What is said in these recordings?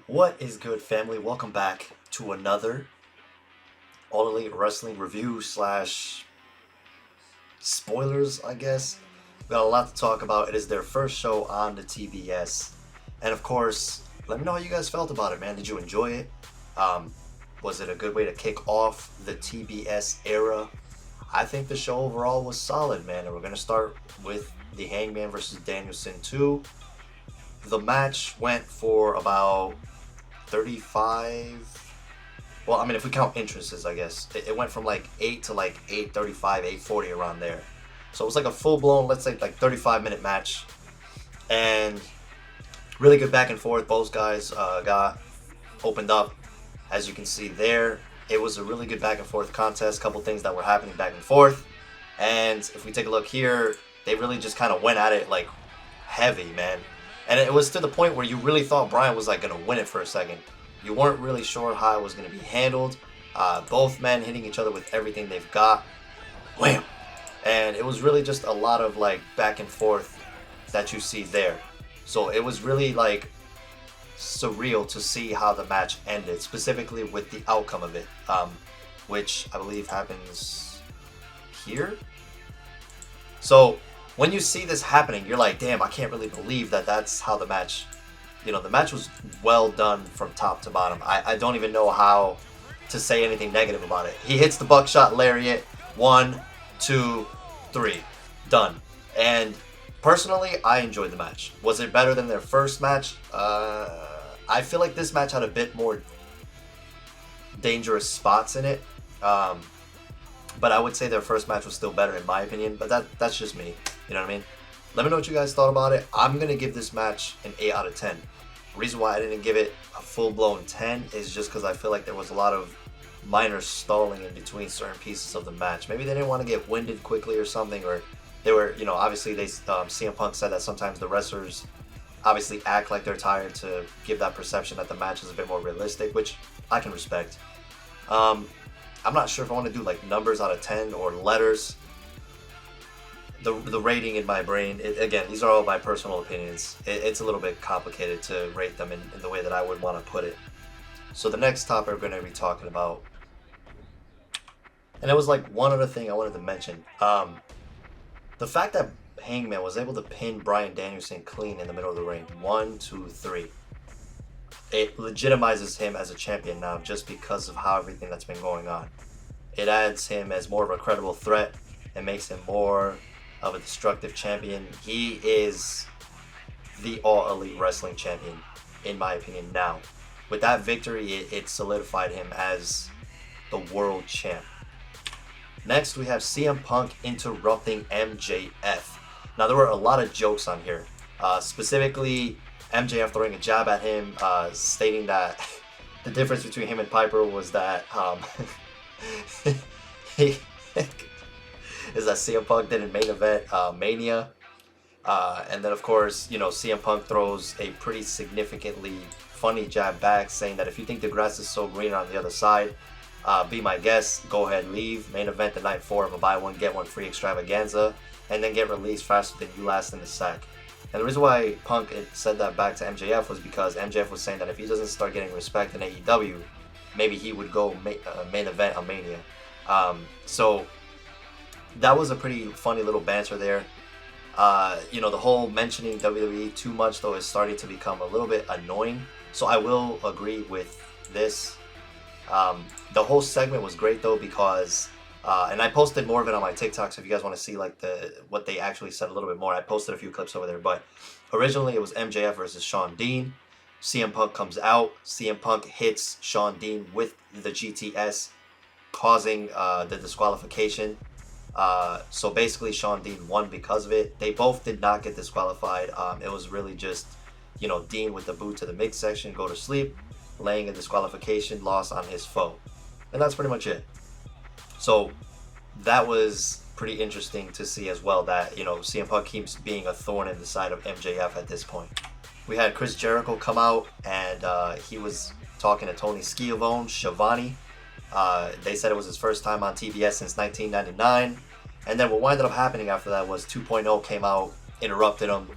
What is good, family? Welcome back to another All Elite Wrestling review slash spoilers, I guess. We got a lot to talk about. It is their first show on the TBS. And of course, let me know how you guys felt about it, man. Did you enjoy it? Um, was it a good way to kick off the TBS era? I think the show overall was solid, man. And we're going to start with the Hangman versus Danielson 2. The match went for about 35. Well, I mean, if we count entrances, I guess it went from like 8 to like 8:35, 8:40 around there. So it was like a full blown, let's say, like 35-minute match, and really good back and forth. Both guys got opened up, as you can see there. It was a really good back and forth contest. Couple things that were happening back and forth, and if we take a look here, they really just kind of went at it like heavy, man. And it was to the point where you really thought Bryan was like gonna win it for a second. You weren't really sure how it was gonna be handled. Both men hitting each other with everything they've got. Wham! And it was really just a lot of like back and forth that you see there. So it was really like surreal to see how the match ended, specifically with the outcome of it, which I believe happens here. So when you see this happening, you're like, damn, I can't really believe that that's how the match, the match was well done from top to bottom. I don't even know how to say anything negative about it. He hits the buckshot lariat, 1, 2, 3, done. And personally, I enjoyed the match. Was it better than their first match? I feel like this match had a bit more dangerous spots in it. But I would say their first match was still better in my opinion, but that's just me. You know what I mean? Let me know what you guys thought about it. I'm going to give this match an 8 out of 10. The reason why I didn't give it a full-blown 10 is just because I feel like there was a lot of minor stalling in between certain pieces of the match. Maybe they didn't want to get winded quickly or something, or they were, obviously CM Punk said that sometimes the wrestlers obviously act like they're tired to give that perception that the match is a bit more realistic, which I can respect. I'm not sure if I want to do like numbers out of 10 or letters. The rating in my brain, again, these are all my personal opinions. It's a little bit complicated to rate them in the way that I would want to put it. So the next topic we're going to be talking about, and it was like one other thing I wanted to mention. The fact that Hangman was able to pin Bryan Danielson clean in the middle of the ring, 1, 2, 3. It legitimizes him as a champion now just because of how everything that's been going on. It adds him as more of a credible threat and makes him more of a destructive champion. He is the All Elite Wrestling champion, in my opinion, now. With that victory, it solidified him as the world champ. Next, we have CM Punk interrupting MJF. Now, there were a lot of jokes on here. Specifically, MJF throwing a jab at him, stating that the difference between him and Piper was that is that CM Punk didn't main event Mania. And then, of course, CM Punk throws a pretty significantly funny jab back, saying that if you think the grass is so green on the other side, be my guest, go ahead, leave. Main event the night 4 of a buy one, get one free extravaganza, and then get released faster than you last in the sack. And the reason why Punk said that back to MJF was because MJF was saying that if he doesn't start getting respect in AEW, maybe he would go main event on Mania. So that was a pretty funny little banter there. The whole mentioning WWE too much, though, is starting to become a little bit annoying. So I will agree with this. The whole segment was great, though, because and I posted more of it on my TikTok, so if you guys want to see like what they actually said a little bit more, I posted a few clips over there. But originally it was MJF versus Shawn Dean. CM Punk comes out. CM Punk hits Shawn Dean with the GTS, causing the disqualification. So basically Shawn Dean won because of it. They both did not get disqualified. It was really just, Dean with the boot to the midsection, go to sleep, laying a disqualification loss on his foe. And that's pretty much it. So that was pretty interesting to see as well, that, CM Punk keeps being a thorn in the side of MJF at this point. We had Chris Jericho come out, and he was talking to Tony Schiavone. They said it was his first time on TBS since 1999. And then what ended up happening after that was 2.0 came out, interrupted him,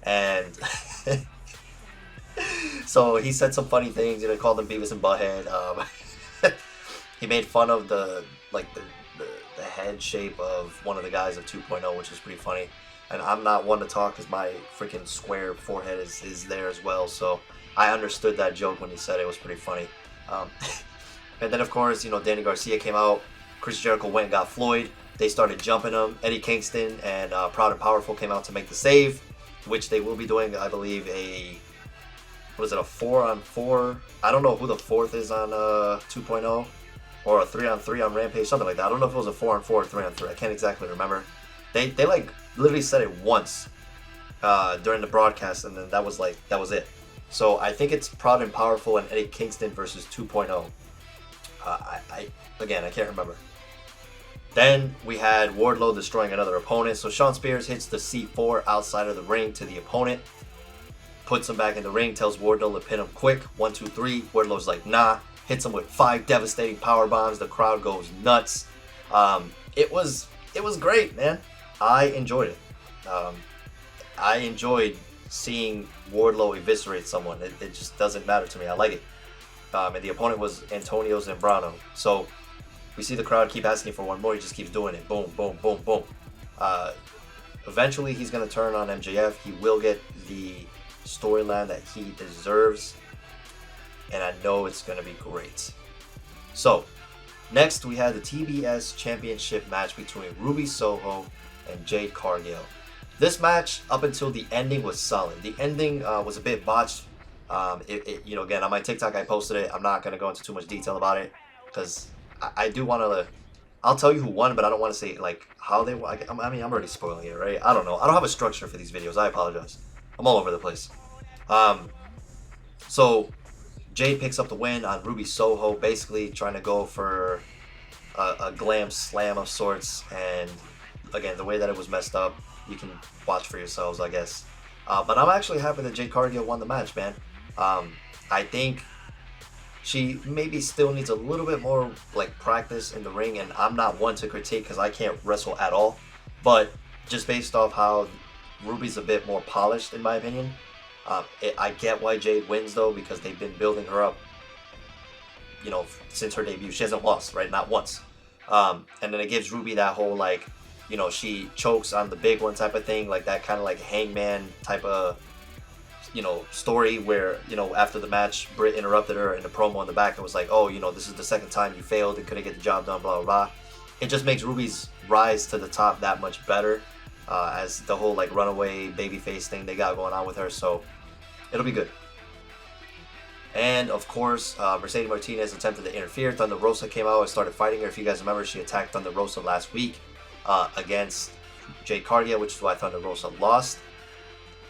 and So he said some funny things. Called them Beavis and Butthead. He made fun of like the head shape of one of the guys of 2.0, which is pretty funny. And I'm not one to talk because my freaking square forehead is there as well. So I understood that joke when he said it. It was pretty funny. Um, and then of course, Danny Garcia came out. Chris Jericho went and got Floyd. They started jumping him. Eddie Kingston and Proud and Powerful came out to make the save, which they will be doing, I believe, a 4-on-4? I don't know who the fourth is on 2.0, or a 3-on-3 on Rampage, something like that. I don't know if it was a 4-on-4 or 3-on-3. I can't exactly remember. They like literally said it once during the broadcast, and then that was it. So I think it's Proud and Powerful and Eddie Kingston versus 2.0. I can't remember. Then we had Wardlow destroying another opponent. So Shawn Spears hits the C4 outside of the ring to the opponent, puts him back in the ring, tells Wardlow to pin him quick. 1, 2, 3. Wardlow's like, nah. Hits him with 5 devastating power bombs. The crowd goes nuts. It was great, man. I enjoyed it. I enjoyed seeing Wardlow eviscerate someone. It just doesn't matter to me. I like it. And the opponent was Antonio Zambrano. So we see the crowd keep asking for one more. He just keeps doing it. Boom, boom, boom, boom. Eventually, he's going to turn on MJF. He will get the storyline that he deserves. And I know it's going to be great. So, next we had the TBS Championship match between Ruby Soho and Jade Cargill. This match, up until the ending, was solid. The ending was a bit botched. Again, on my TikTok, I posted it. I'm not going to go into too much detail about it because I do want to. I'll tell you who won, but I don't want to say like how they won. I mean, I'm already spoiling it, right? I don't know. I don't have a structure for these videos. I apologize. I'm all over the place. So Jade picks up the win on Ruby Soho, basically trying to go for a glam slam of sorts. And again, the way that it was messed up, you can watch for yourselves, I guess. But I'm actually happy that Jade Cargill won the match, man. I think she maybe still needs a little bit more like practice in the ring, and I'm not one to critique because I can't wrestle at all. But just based off how Ruby's a bit more polished, in my opinion. I get why Jade wins though, because they've been building her up, since her debut. She hasn't lost, right? Not once. And then it gives Ruby that whole like, she chokes on the big one type of thing, like that kind of like Hangman type of, story where, after the match, Britt interrupted her in the promo in the back and was like, oh, this is the second time you failed and couldn't get the job done, blah, blah, blah. It just makes Ruby's rise to the top that much better, as the whole like runaway babyface thing they got going on with her. So it'll be good. And of course, Mercedes Martinez attempted to interfere. Thunder Rosa came out and started fighting her. If you guys remember, she attacked Thunder Rosa last week against Jade Cargill, which is why Thunder Rosa lost.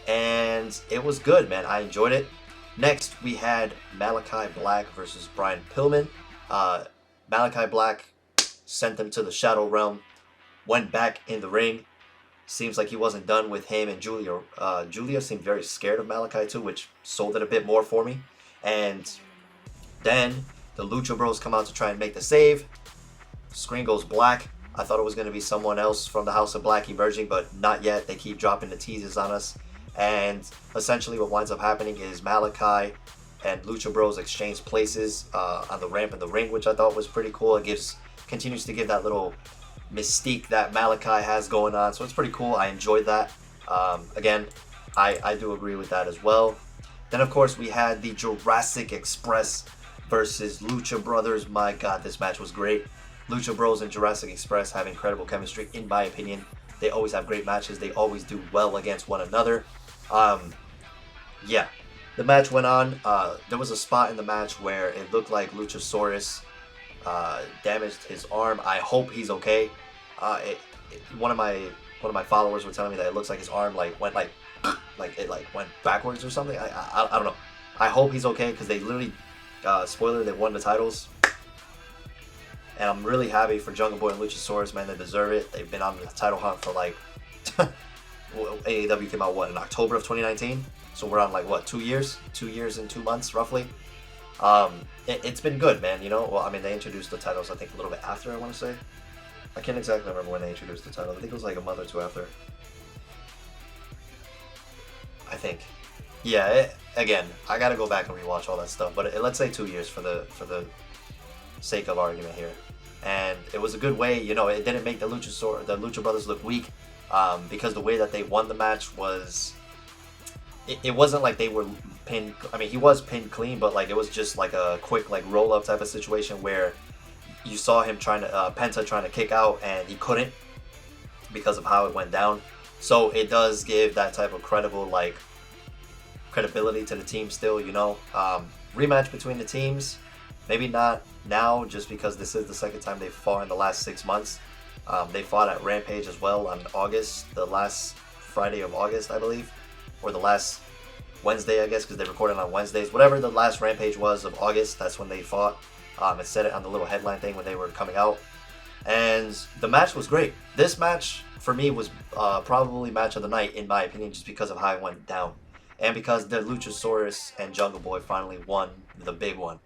And it was good, man. I enjoyed it. Next, we had Malachi Black versus Brian Pillman. Malachi Black sent them to the Shadow Realm, went back in the ring. Seems like he wasn't done with him and Julia. Julia seemed very scared of Malachi too, which sold it a bit more for me. And then the Lucha Bros come out to try and make the save. Screen goes black. I thought it was going to be someone else from the House of Black emerging, but not yet. They keep dropping the teases on us. And essentially what winds up happening is Malachi and Lucha Bros exchange places on the ramp in the ring, which I thought was pretty cool. It continues to give that little mystique that Malachi has going on, so it's pretty cool. I enjoyed that. Again, I do agree with that as well. Then of course we had the Jurassic Express versus Lucha Brothers. My god, this match was great. Lucha Bros and Jurassic Express have incredible chemistry, in my opinion. They always have great matches. They always do well against one another. Yeah, the match went on. There was a spot in the match where it looked like Luchasaurus damaged his arm. I hope he's okay. One of my followers were telling me that it looks like his arm went went backwards or something. I don't know. I hope he's okay because they literally spoiler, they won the titles. And I'm really happy for Jungle Boy and Luchasaurus, man. They deserve it. They've been on the title hunt for AEW came out in October of 2019. So we're on 2 years? 2 years and 2 months roughly. It's been good, man. Well, I mean, they introduced the titles I think a little bit after, I want to say. I can't exactly remember when they introduced the title. I think it was a month or two after. I think. Yeah, again, I gotta go back and rewatch all that stuff. But let's say 2 years for the sake of argument here, and it was a good way. You know, it didn't make the Lucha Brothers look weak, because the way that they won the match was, it wasn't like they were pinned. I mean, he was pinned clean, but like it was just like a quick like roll up type of situation where you saw him trying to Penta trying to kick out and he couldn't because of how it went down. So it does give that type of credibility to the team still, you know. Rematch between the teams, maybe not now just because this is the second time they fought in the last 6 months. They fought at Rampage as well on August, the last Friday of August, I believe, or the last Wednesday, I guess, because they recorded on Wednesdays. Whatever the last Rampage was of August, that's when they fought. It said it on the little headline thing when they were coming out. And the match was great. This match, for me, was probably match of the night, in my opinion, just because of how it went down. And because the Luchasaurus and Jungle Boy finally won the big one.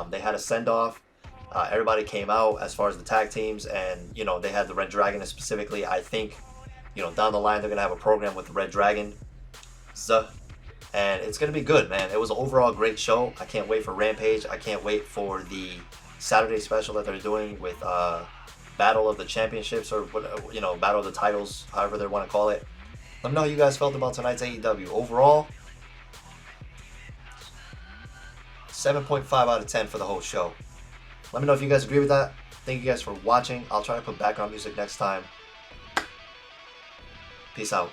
They had a send-off. Everybody came out as far as the tag teams, and, you know, they had the Red Dragon specifically. I think, you know, down the line they're going to have a program with the Red Dragon. And it's going to be good, man. It was an overall great show. I can't wait for Rampage. I can't wait for the Saturday special that they're doing with Battle of the Championships, or, you know, Battle of the Titles, however they want to call it. Let me know how you guys felt about tonight's AEW. Overall, 7.5 out of 10 for the whole show. Let me know if you guys agree with that. Thank you guys for watching. I'll try to put background music next time. Peace out.